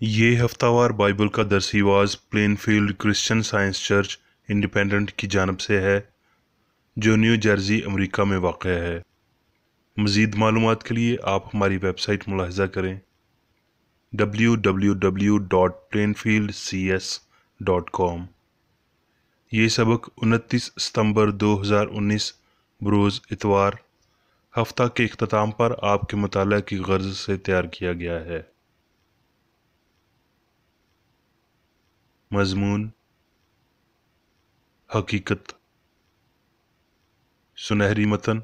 ये हफ्तावार बाइबल का दरसीवाज Plainfield Christian Science Church independent की जानब से है, जो न्यू जर्सी अमेरिका में वाक़ है। मज़ीद मालूमात के लिए आप हमारी वेबसाइट मुलाहिज़ा करें www.plainfieldcs.com। ये सबक 29 सितंबर 2019 बरोज़ इतवार हफ्ता के इख्तिताम पर आपके मुताला की गर्ज से तैयार किया गया है। मज़मून हकीकत। सुनहरी मतन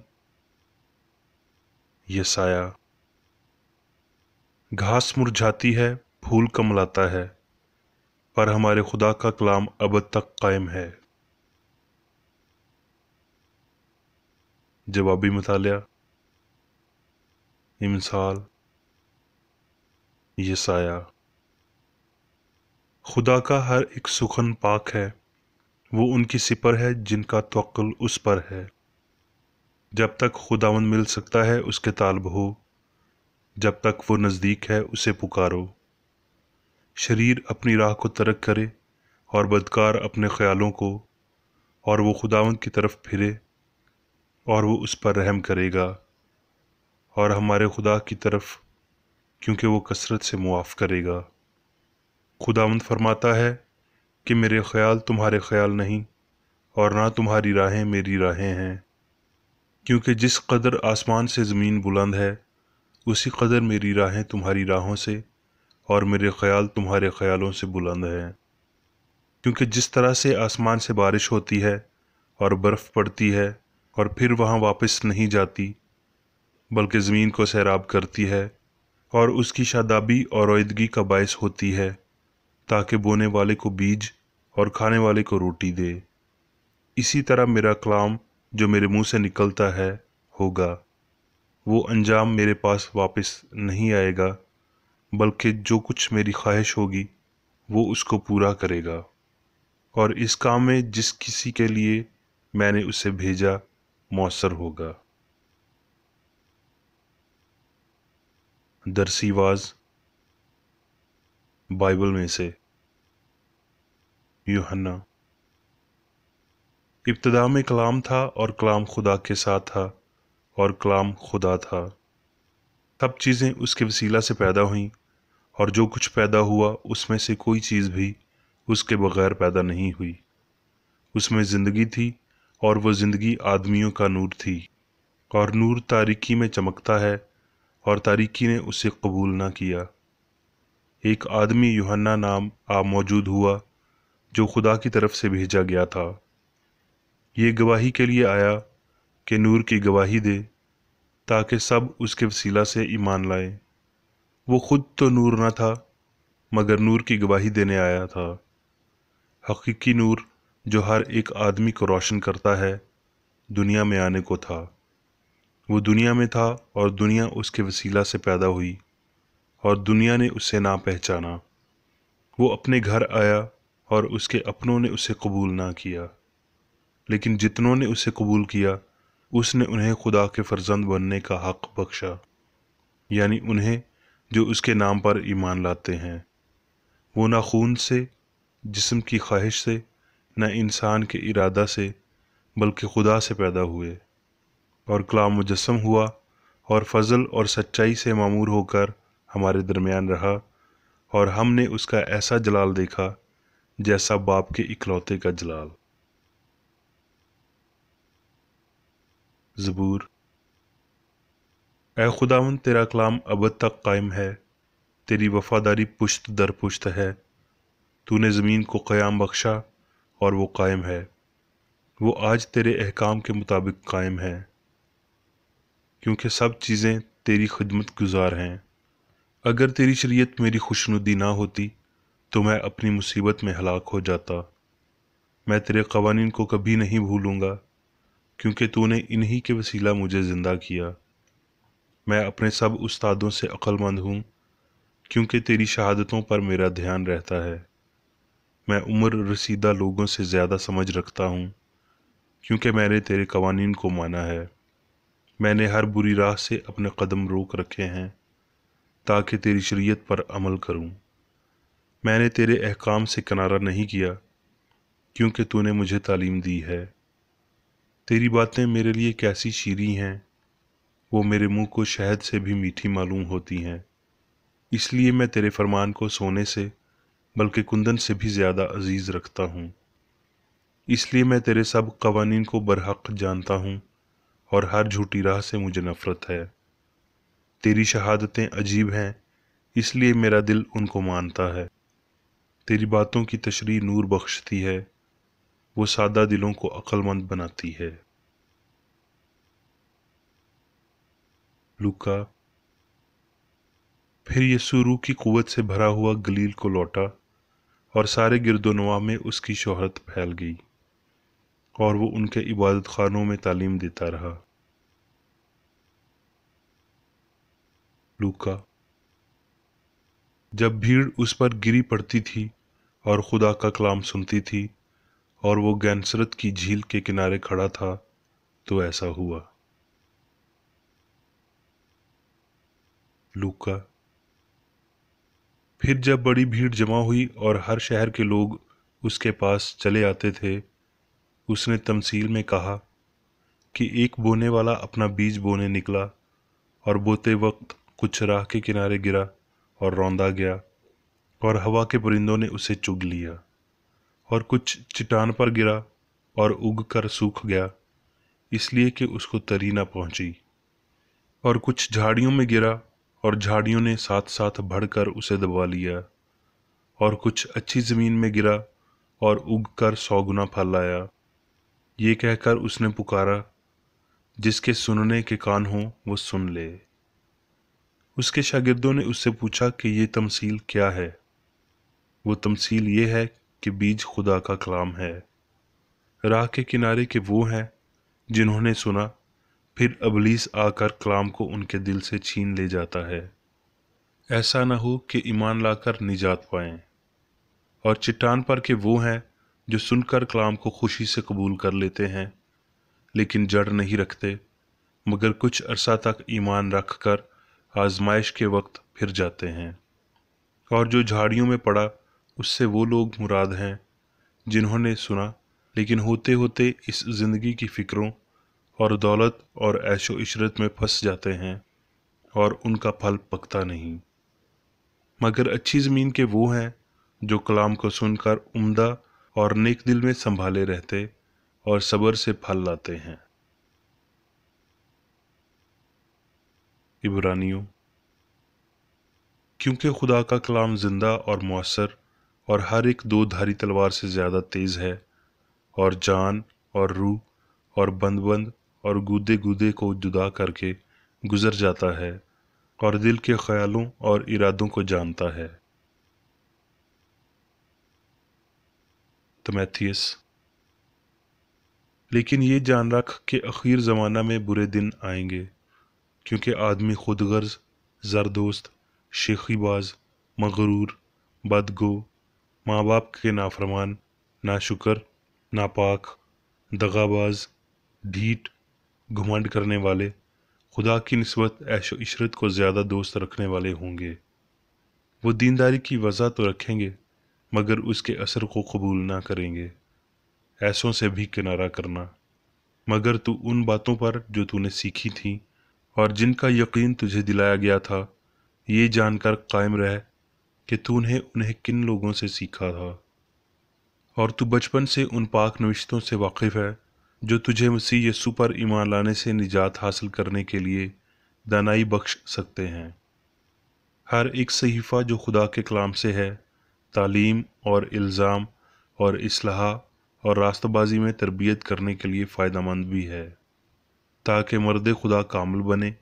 यसाया। घास मुरझाती है, फूल कमलाता है, पर हमारे खुदा का कलाम अबद तक कायम है। जवाबी मुतालिया। इमसाल यसाया। खुदा का हर एक सुखन पाक है, वो उनकी सिपर है जिनका तवक्कुल उस पर है। जब तक खुदावंद मिल सकता है उसके तालब हो, जब तक वो नज़दीक है उसे पुकारो। शरीर अपनी राह को तर्क करे और बदकार अपने ख्यालों को, और वो खुदावंद की तरफ फिरे और वो उस पर रहम करेगा, और हमारे खुदा की तरफ, क्योंकि वो कसरत से मुआफ़ करेगा। खुदावंद फरमाता है कि मेरे ख्याल तुम्हारे ख्याल नहीं, और ना तुम्हारी राहें मेरी राहें हैं। क्योंकि जिस कदर आसमान से ज़मीन बुलंद है, उसी कदर मेरी राहें तुम्हारी राहों से और मेरे ख्याल तुम्हारे ख्यालों से बुलंद हैं। क्योंकि जिस तरह से आसमान से बारिश होती है और बर्फ़ पड़ती है और फिर वहाँ वापस नहीं जाती, बल्कि ज़मीन को सैराब करती है और उसकी शादाबी और रोईदगी का बायस होती है, ताकि बोने वाले को बीज और खाने वाले को रोटी दे, इसी तरह मेरा कलाम जो मेरे मुंह से निकलता है होगा। वो अंजाम मेरे पास वापस नहीं आएगा, बल्कि जो कुछ मेरी ख्वाहिश होगी वो उसको पूरा करेगा, और इस काम में जिस किसी के लिए मैंने उसे भेजा मौसर होगा। दरसीवाज बाइबल में से। यूहन्ना। इब्तिदा में कलाम था और कलाम खुदा के साथ था और कलाम खुदा था। सब चीज़ें उसके वसीला से पैदा हुईं, और जो कुछ पैदा हुआ उसमें से कोई चीज़ भी उसके बगैर पैदा नहीं हुई। उसमें ज़िंदगी थी, और वो ज़िंदगी आदमियों का नूर थी, और नूर तारीकी में चमकता है, और तारीकी ने उसे कबूल ना किया। एक आदमी यूहन्ना नाम मौजूद हुआ, जो खुदा की तरफ से भेजा गया था। ये गवाही के लिए आया कि नूर की गवाही दे, ताकि सब उसके वसीला से ईमान लाएं। वो खुद तो नूर न था, मगर नूर की गवाही देने आया था। हकीकी नूर जो हर एक आदमी को रोशन करता है, दुनिया में आने को था। वो दुनिया में था, और दुनिया उसके वसीला से पैदा हुई, और दुनिया ने उसे ना पहचाना। वो अपने घर आया, और उसके अपनों ने उसे कबूल ना किया, लेकिन जितनों ने उसे कबूल किया उसने उन्हें खुदा के फर्जंद बनने का हक बख्शा, यानी उन्हें जो उसके नाम पर ईमान लाते हैं। वो ना खून से, जिस्म की ख्वाहिश से, न इंसान के इरादा से, बल्कि खुदा से पैदा हुए। और कलाम मुजस्सम हुआ, और फजल और सच्चाई से मामूर होकर हमारे दरमियान रहा, और हमने उसका ऐसा जलाल देखा जैसा बाप के इकलौते का जलाल। ज़बूर। ए खुदावंद, तेरा कलाम अबद तक कायम है, तेरी वफादारी पुश्त दर पुश्त है। तूने ज़मीन को क़याम बख्शा, और वो कायम है। वो आज तेरे अहकाम के मुताबिक कायम है, क्योंकि सब चीज़ें तेरी खिदमत गुजार हैं। अगर तेरी शरीयत मेरी खुशनुदी ना होती तो मैं अपनी मुसीबत में हलाक हो जाता। मैं तेरे क़वानीन को कभी नहीं भूलूंगा, क्योंकि तूने इन्हीं के वसीला मुझे ज़िंदा किया। मैं अपने सब उस्तादों से अक्लमंद हूँ, क्योंकि तेरी शहादतों पर मेरा ध्यान रहता है। मैं उम्र रसीदा लोगों से ज़्यादा समझ रखता हूँ, क्योंकि मैंने तेरे क़वानीन को माना है। मैंने हर बुरी राह से अपने कदम रोक रखे हैं, ताकि तेरी शरीयत पर अमल करूँ। मैंने तेरे अहकाम से किनारा नहीं किया क्योंकि तूने मुझे तालीम दी है। तेरी बातें मेरे लिए कैसी शीरीं हैं, वो मेरे मुंह को शहद से भी मीठी मालूम होती हैं। इसलिए मैं तेरे फरमान को सोने से बल्कि कुंदन से भी ज़्यादा अजीज़ रखता हूँ। इसलिए मैं तेरे सब कवानीन को बरहक जानता हूँ और हर झूठी राह से मुझे नफ़रत है। तेरी शहादतें अजीब हैं, इसलिए मेरा दिल उनको मानता है। तेरी बातों की तशरीह नूर बख्शती है, वो सादा दिलों को अक्लमंद बनाती है। लूका। फिर यीशु रूह की कुव्वत से भरा हुआ गलील को लौटा और सारे गिरदोनवा में उसकी शोहरत फैल गई और वो उनके इबादत खानों में तालीम देता रहा। लूका। जब भीड़ उस पर गिरी पड़ती थी और खुदा का कलाम सुनती थी और वो गैनसरत की झील के किनारे खड़ा था, तो ऐसा हुआ। लूका। फिर जब बड़ी भीड़ जमा हुई और हर शहर के लोग उसके पास चले आते थे, उसने तमसील में कहा कि एक बोने वाला अपना बीज बोने निकला और बोते वक्त कुछ राह के किनारे गिरा और रौंदा गया और हवा के परिंदों ने उसे चुग लिया। और कुछ चट्टान पर गिरा और उग कर सूख गया, इसलिए कि उसको तरी न पहुंची। और कुछ झाड़ियों में गिरा और झाड़ियों ने साथ साथ बढ़कर उसे दबा लिया। और कुछ अच्छी ज़मीन में गिरा और उग कर 100 गुना फल लाया। ये कहकर उसने पुकारा, जिसके सुनने के कान हों वो सुन ले। उसके शागिर्दों ने उससे पूछा कि ये तमसील क्या है। वो तमसील ये है कि बीज खुदा का कलाम है। राह के किनारे के वो हैं जिन्होंने सुना, फिर अबलीस आकर कलाम को उनके दिल से छीन ले जाता है, ऐसा न हो कि ईमान लाकर निजात पाएं। और चट्टान पर के वो हैं जो सुनकर कलाम को खुशी से कबूल कर लेते हैं, लेकिन जड़ नहीं रखते, मगर कुछ अरसा तक ईमान रख कर आजमाइश के वक्त फिर जाते हैं। और जो झाड़ियों में पड़ा, उससे वो लोग मुराद हैं जिन्होंने सुना, लेकिन होते होते इस ज़िंदगी की फ़िक्रों और दौलत और ऐशो इशरत में फंस जाते हैं और उनका फल पकता नहीं। मगर अच्छी ज़मीन के वो हैं जो कलाम को सुनकर उम्दा और नेक दिल में संभाले रहते और सब्र से फल लाते हैं। इब्रानियों। क्योंकि खुदा का कलाम जिंदा और मौसर और हर एक दो धारी तलवार से ज़्यादा तेज़ है और जान और रूह और बंद और गूदे गूदे को जुदा करके गुजर जाता है और दिल के ख्यालों और इरादों को जानता है। तमैथियस। लेकिन ये जान रख कि आखिर ज़माना में बुरे दिन आएंगे, क्योंकि आदमी खुदगर्ज, ज़रदोस्त, शेखीबाज, मगरूर, बदगो, माँ बाप के नाफरमान, नाशुकर, नापाक, दगाबाज, ढीठ, घुमंड करने वाले, खुदा की निस्बत ऐशो इशरत को ज़्यादा दोस्त रखने वाले होंगे। वो दीनदारी की वजह तो रखेंगे, मगर उसके असर को कबूल ना करेंगे। ऐसों से भी किनारा करना, मगर तू उन बातों पर जो तूने सीखी थी और जिनका यकीन तुझे दिलाया गया था, ये जानकर कायम रह कि तूने उन्हें किन लोगों से सीखा था। और तू बचपन से उन पाक नविश्तों से वाकिफ़ है जो तुझे मसीह यस्सु पर ईमान लाने से निजात हासिल करने के लिए दानाई बख्श सकते हैं। हर एक सहीफ़ा जो खुदा के कलाम से है, तालीम और इल्ज़ाम और इस्लाह और रास्तबाजी में तरबियत करने के लिए फ़ायदेमंद भी है, ताकि मर्द खुदा कामिल बने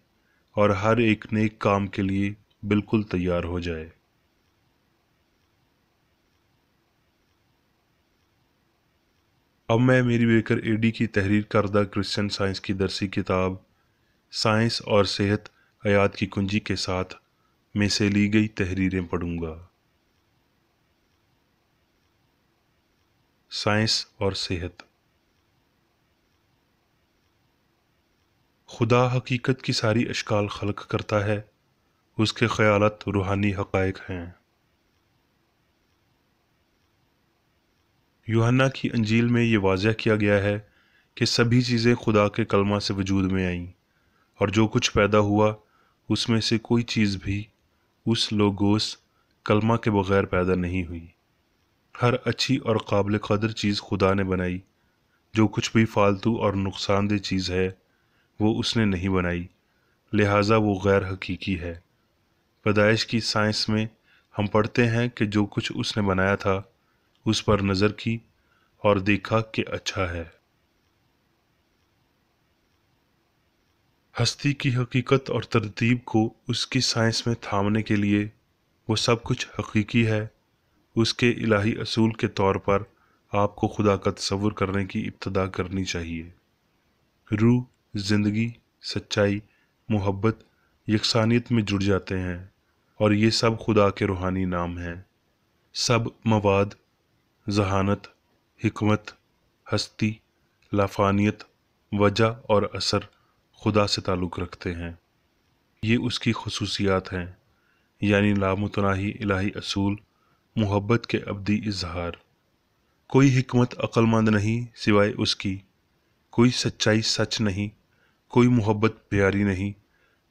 और हर एक नेक काम के लिए बिल्कुल तैयार हो जाए। अब मैं मेरी बेकर एडी की तहरीर करदा क्रिश्चियन साइंस की दरसी किताब साइंस और सेहत हयात की कुंजी के साथ में से ली गई तहरीरें पढ़ूंगा। साइंस और सेहत। खुदा हकीकत की सारी अशकाल खल्क करता है, उसके ख़यालात रूहानी हक़ाइक़ हैं। यूहन्ना की अंजील में ये वाज़ह किया गया है कि सभी चीज़ें खुदा के कलमा से वजूद में आईं, और जो कुछ पैदा हुआ उसमें से कोई चीज़ भी उस लोगोस कलमा के बगैर पैदा नहीं हुई। हर अच्छी और काबिल कदर चीज़ खुदा ने बनाई। जो कुछ भी फालतू और नुकसानदेह चीज़ है वो उसने नहीं बनाई, लिहाजा वो गैर हकीकी है। पैदाइश की साइंस में हम पढ़ते हैं कि जो कुछ उसने बनाया था उस पर नज़र की और देखा कि अच्छा है। हस्ती की हकीकत और तरतीब को उसकी साइंस में थामने के लिए वो सब कुछ हकीकी है। उसके इलाही असूल के तौर पर आपको खुदा का तसव्वुर करने की इब्तदा करनी चाहिए। रूह, जिंदगी, सच्चाई, मोहब्बत, यकसानियत में जुड़ जाते हैं, और ये सब खुदा के रूहानी नाम हैं। सब मवाद, जहानत, हिकमत, हस्ती, लाफानियत, वजह और असर खुदा से ताल्लुक़ रखते हैं। ये उसकी खसूसियात हैं, यानी लामुतनाही इलाही असूल, मोहब्बत के अब्दी इजहार। कोई हिकमत अक्लमंद नहीं सिवाय उसकी, कोई सच्चाई सच नहीं, कोई मोहब्बत प्यारी नहीं,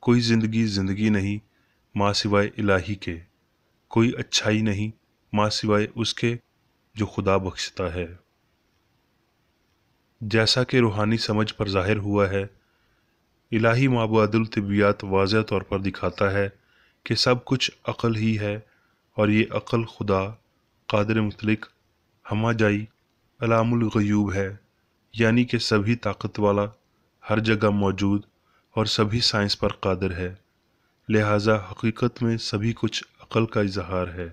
कोई ज़िंदगी नहीं माँ सिवाय इलाही के, कोई अच्छाई नहीं माँ सिवाय उसके जो खुदा बख्शता है। जैसा कि रूहानी समझ पर जाहिर हुआ है, इलाही माबादुल तिबियात वाज़ह तौर पर दिखाता है कि सब कुछ अक़ल ही है, और ये अक़ल खुदा क़ादिर मुतलिक हमाजाई अलामुल ग़यूब है, यानी कि सभी ताकत वाला, हर जगह मौजूद और सभी साइंस पर क़ादिर है। लिहाजा हकीकत में सभी कुछ अक़ल का इजहार है।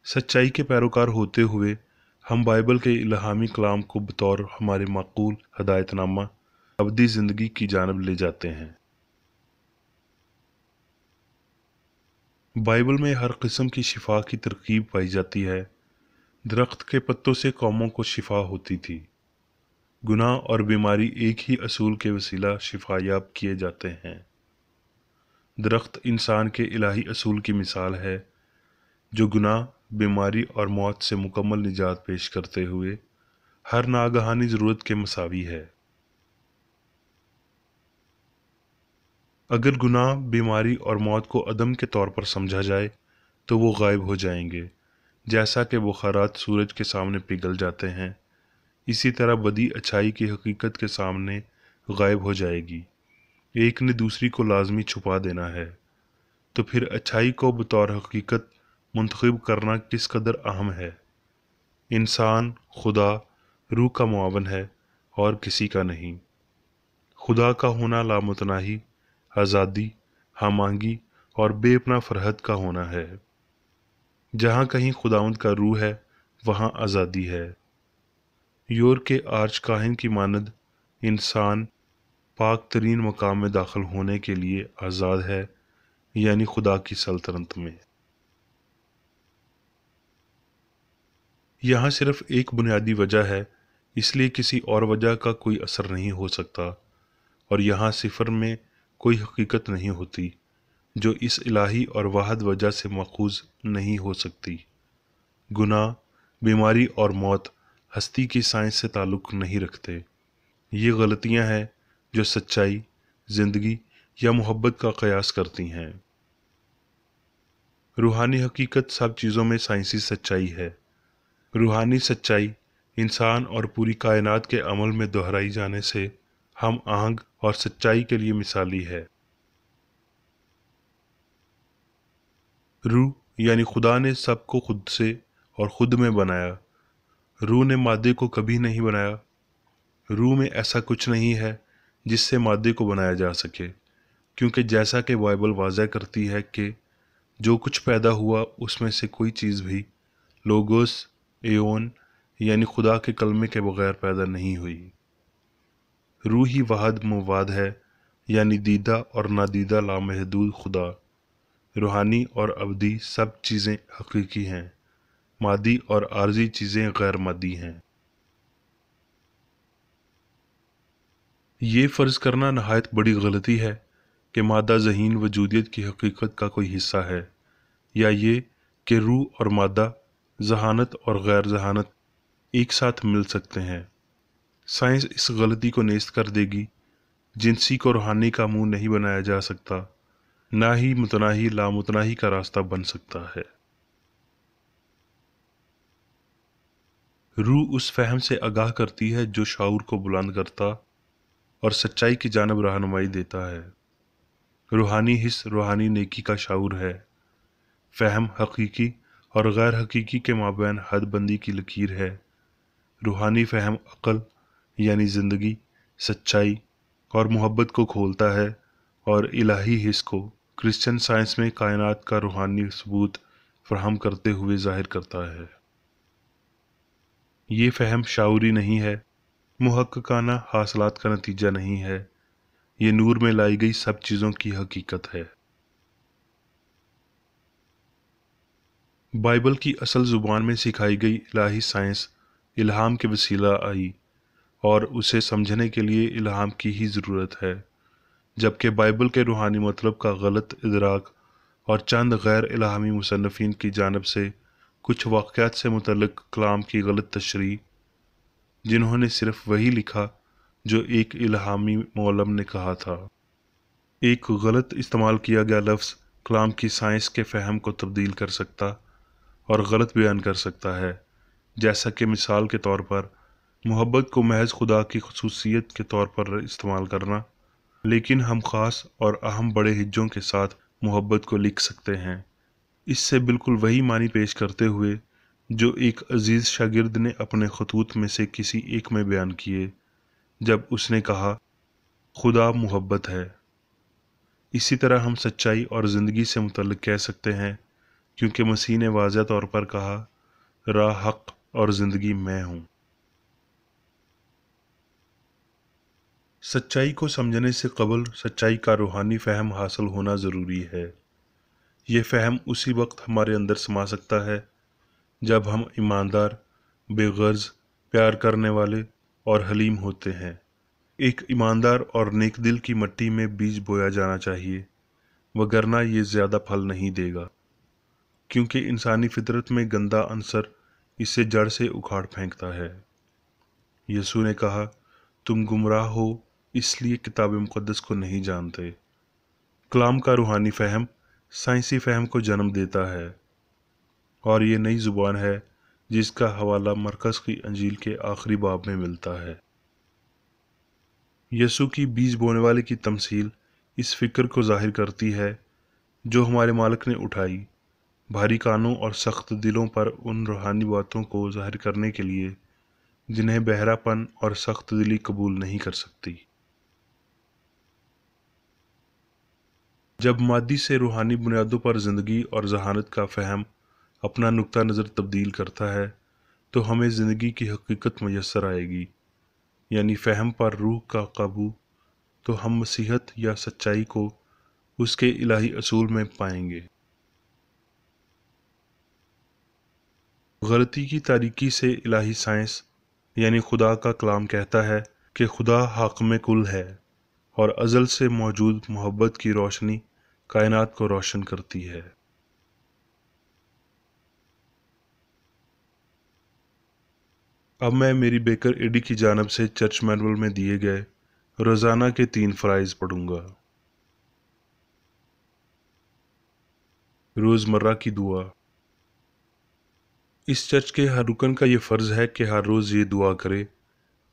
सच्चाई के पैरोकार होते हुए हम बाइबल के इल्हामी कलाम को बतौर हमारे माकूल हदायतनामा अबदी ज़िंदगी की जानब ले जाते हैं। बाइबल में हर किस्म की शिफा की तरकीब पाई जाती है। दरख्त के पत्तों से कौमों को शिफा होती थी। गुनाह और बीमारी एक ही असूल के वसीला शिफायाब किए जाते हैं। दरख्त इंसान के इलाही असूल की मिसाल है, जो गुनाह, बीमारी और मौत से मुकम्मल निजात पेश करते हुए हर नागहानी ज़रूरत के मसावी है। अगर गुनाह, बीमारी और मौत को अदम के तौर पर समझा जाए तो वो गायब हो जाएंगे। जैसा कि बुखारात सूरज के सामने पिघल जाते हैं, इसी तरह बदी अच्छाई की हकीकत के सामने गायब हो जाएगी। एक ने दूसरी को लाजमी छुपा देना है, तो फिर अच्छाई को बतौर हकीकत मुंतखब करना किस कदर अहम है। इंसान खुदा रूह का मुआवन है और किसी का नहीं। खुदा का होना लामुतनाही, आज़ादी, हामांगी और बेपना फरहत का होना है। जहाँ कहीं खुदावंद का रूह है वहाँ आज़ादी है। योर के आर्च काहिन की मानद इंसान पाक तरीन मकाम में दाखिल होने के लिए आज़ाद है, यानी खुदा की सल्तनत में। यहाँ सिर्फ एक बुनियादी वजह है, इसलिए किसी और वजह का कोई असर नहीं हो सकता, और यहाँ सिफर में कोई हकीकत नहीं होती जो इस इलाही और वाहद वजह से मखूज नहीं हो सकती। गुनाह, बीमारी और मौत हस्ती की साइंस से ताल्लुक़ नहीं रखते। ये गलतियाँ हैं जो सच्चाई, ज़िंदगी या मोहब्बत का क़यास करती हैं। रूहानी हकीकत सब चीज़ों में साइंसी सच्चाई है। रूहानी सच्चाई इंसान और पूरी कायनात के अमल में दोहराई जाने से हम आहंग और सच्चाई के लिए मिसाली है। रूह यानी खुदा ने सबको खुद से और खुद में बनाया। रूह ने मादे को कभी नहीं बनाया। रूह में ऐसा कुछ नहीं है जिससे मादे को बनाया जा सके, क्योंकि जैसा कि बाइबल वाज़ह करती है कि जो कुछ पैदा हुआ उसमें से कोई चीज़ भी लोगोस एओन यानी खुदा के कलमे के बगैर पैदा नहीं हुई। रूह ही वाहद मुवाद है, यानी दीदा और नादीदा लामहदूद खुदा। रूहानी और अबदी सब चीज़ें हकीकी हैं, मादी और आर्जी चीज़ें गैर मादी हैं। ये फ़र्ज़ करना नहायत बड़ी गलती है कि मादा ज़हीन वजूदियत की हकीकत का कोई हिस्सा है, या ये کہ روح اور مادہ، ذہانت اور غیر ذہانت ایک ساتھ مل سکتے ہیں۔ سائنس اس غلطی کو نیست کر دے گی۔ جنسی کو روحانی کا منہ نہیں بنایا جا سکتا، نہ ہی متناہی لامتناہی کا راستہ بن سکتا ہے۔ روح اس فہم سے آگاہ کرتی ہے جو شعور کو بلند کرتا اور سچائی کی جانب رہنمائی دیتا ہے۔ روحانی حس روحانی نیکی کا شعور ہے۔ فہم حقیقی اور غیر حقیقی کے مابین حد بندی کی لکیر ہے۔ روحانی فہم عقل یعنی زندگی، سچائی اور محبت کو کھولتا ہے، اور الہی حس کو کرسچن سائنس میں کائنات کا روحانی ثبوت فراہم کرتے ہوئے ظاہر کرتا ہے۔ یہ فہم شعوری نہیں ہے، محققانہ حاصلات کا نتیجہ نہیں ہے، یہ نور میں لائی گئی سب چیزوں کی حقیقت ہے۔ بائبل کی اصل زبان میں سکھائی گئی الہی سائنس الہام کے وسیلہ آئی، اور اسے سمجھنے کے لیے الہام کی ہی ضرورت ہے، جبکہ بائبل کے روحانی مطلب کا غلط ادراک اور چند غیر الہامی مصنفین کی جانب سے کچھ واقعات سے متعلق کلام کی غلط تشریح، جنہوں نے صرف وہی لکھا جو ایک الہامی معلم نے کہا تھا۔ ایک غلط استعمال کیا گیا لفظ کلام کی سائنس کے فہم کو تبدیل کر سکتا اور غلط بیان کر سکتا ہے، جیسا کہ مثال کے طور پر محبت کو محض خدا کی خصوصیت کے طور پر استعمال کرنا، لیکن ہم خاص اور اہم بڑے ہجوں کے ساتھ محبت کو لکھ سکتے ہیں، اس سے بالکل وہی معنی پیش کرتے ہوئے جو ایک عزیز شاگرد نے اپنے خطوط میں سے کسی ایک میں بیان کیے جب اس نے کہا خدا محبت ہے۔ اسی طرح ہم سچائی اور زندگی سے متعلق کہہ سکتے ہیں، کیونکہ مسیح نے واضح طور پر کہا راہ، حق اور زندگی میں ہوں۔ سچائی کو سمجھنے سے قبل سچائی کا روحانی فہم حاصل ہونا ضروری ہے۔ یہ فہم اسی وقت ہمارے اندر سما سکتا ہے جب ہم ایماندار، بے غرض، پیار کرنے والے اور حلیم ہوتے ہیں۔ ایک ایماندار اور نیک دل کی مٹی میں بیج بویا جانا چاہیے، وگرنہ یہ زیادہ پھل نہیں دے گا، کیونکہ انسانی فطرت میں گندا عنصر اسے جڑ سے اکھاڑ پھینکتا ہے۔ یسوع نے کہا تم گمراہ ہو اس لیے کتاب مقدس کو نہیں جانتے۔ کلام کا روحانی فہم سائنسی فہم کو جنم دیتا ہے، اور یہ نئی زبان ہے جس کا حوالہ مرکز کی انجیل کے آخری باب میں ملتا ہے۔ یسوع کی بیج بونے والے کی تمثیل اس فکر کو ظاہر کرتی ہے جو ہمارے مالک نے اٹھائی، بھاری کانوں اور سخت دلوں پر ان روحانی باتوں کو ظاہر کرنے کے لیے جنہیں بہرا پن اور سخت دلی قبول نہیں کر سکتی۔ جب مادی سے روحانی بنیادوں پر زندگی اور ذہانت کا فہم اپنا نقطہ نظر تبدیل کرتا ہے تو ہمیں زندگی کی حقیقت میسر آئے گی، یعنی فہم پر روح کا قابو، تو ہم مسیحت یا سچائی کو اس کے الہی اصول میں پائیں گے۔ غلطی کی تاریکی سے الہی سائنس یعنی خدا کا کلام کہتا ہے کہ خدا حاکم کل ہے، اور ازل سے موجود محبت کی روشنی کائنات کو روشن کرتی ہے۔ اب میں میری بیکر ایڈی کی جانب سے چرچ مینول میں دیے گئے روزانہ کے 3 فرائض پڑھوں گا۔ روزمرہ کی دعا۔ اس چرچ کے ہر رکن کا یہ فرض ہے کہ ہر روز یہ دعا کرے،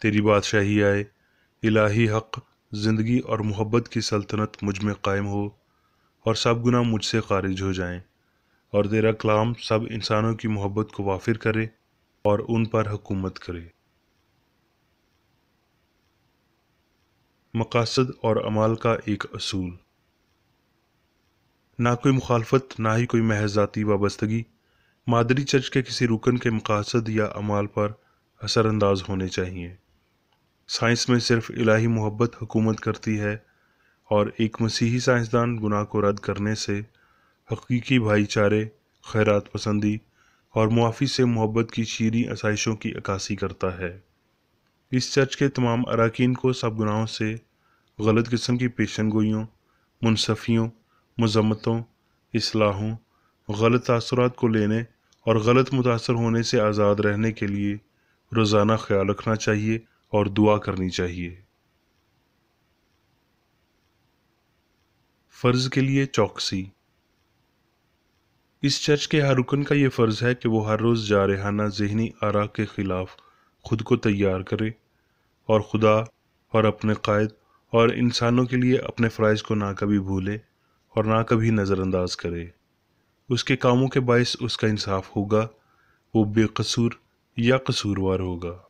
تیری بادشاہی آئے، الہی حق، زندگی اور محبت کی سلطنت مجھ میں قائم ہو، اور سب گناہ مجھ سے خارج ہو جائیں، اور تیرا کلام سب انسانوں کی محبت کو وافر کرے اور ان پر حکومت کرے۔ مقاصد اور اعمال کا ایک اصول۔ نہ کوئی مخالفت، نہ ہی کوئی محض ذاتی وابستگی مادری چرچ کے کسی رکن کے مقاصد یا اعمال پر اثر انداز ہونے چاہیے۔ سائنس میں صرف الہی محبت حکومت کرتی ہے، اور ایک مسیحی سائنسدان گناہ کو رد کرنے سے حقیقی بھائی چارے، خیرات پسندی اور معافی سے محبت کی شیریں آسائشوں کی عکاسی کرتا ہے۔ اس چرچ کے تمام اراکین کو سب گناہوں سے، غلط قسم کی پیشن گوئیوں، منصفیوں، مذمتوں، اصلاحوں، غلط تاثرات کو لینے اور غلط متاثر ہونے سے آزاد رہنے کے لیے روزانہ خیال رکھنا چاہیے اور دعا کرنی چاہیے۔ فرض کے لیے چوکسی۔ اس چرچ کے ہر رکن کا یہ فرض ہے کہ وہ ہر روز جارحانہ ذہنی آرا کے خلاف خود کو تیار کرے اور خدا اور اپنے قائد اور انسانوں کے لیے اپنے فرائض کو نہ کبھی بھولے اور نہ کبھی نظر انداز کرے۔ اس کے کاموں کے باعث اس کا انصاف ہوگا، وہ بے قصور یا قصوروار ہوگا۔